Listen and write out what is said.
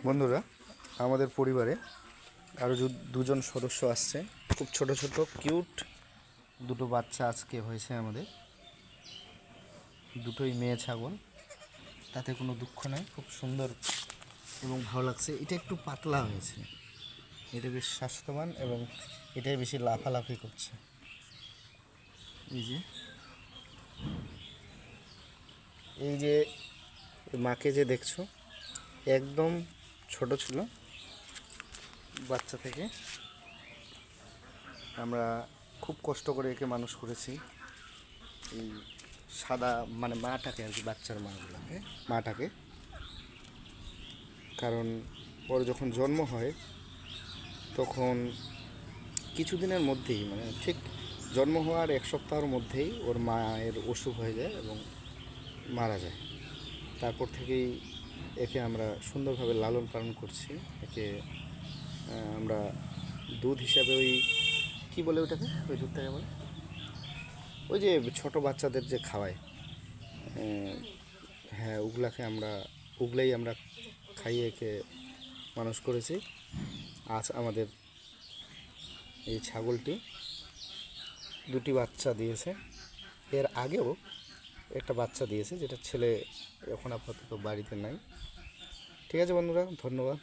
বন্ধুরা, আমাদের পরিবারে আরও দুজন সদস্য আসছে। খুব ছোট ছোট কিউট দুটো বাচ্চা আজকে হয়েছে আমাদের। দুটোই মেয়ে ছাগল, তাতে কোনো দুঃখ নেই। খুব সুন্দর এবং ভালো লাগছে। এটা একটু পাতলা হয়েছে, এটা বেশ স্বাস্থ্যবান এবং এটাই বেশি লাফালাফি করছে। এই যে মাকে যে দেখছো, একদম ছোট ছিল বাচ্চা থেকে। আমরা খুব কষ্ট করে একে মানুষ করেছি। এই সাদা মানে মাটাকে আর কি, বাচ্চার মাটাকে, কারণ ওর যখন জন্ম হয় তখন কিছুদিনের মধ্যেই, মানে ঠিক জন্ম হওয়ার এক সপ্তাহের মধ্যেই ওর মায়ের অসুখ হয়ে যায় এবং মারা যায়। তারপর থেকেই একে আমরা সুন্দরভাবে লালন পালন করছি। একে আমরা দুধ হিসাবে ওই কী বলে ওটাকে, ওই দুধটাকে বলে ওই যে ছোট বাচ্চাদের যে খাওয়ায়, হ্যাঁ ওগুলাই আমরা খাইয়ে একে মানুষ করেছি। আজ আমাদের এই ছাগলটি দুটি বাচ্চা দিয়েছে। এর আগেও একটা বাচ্চা দিয়েছে, যেটা ছেলে এখন আপাতত বাড়িতে নাই। ঠিক আছে বন্ধুরা, ধন্যবাদ।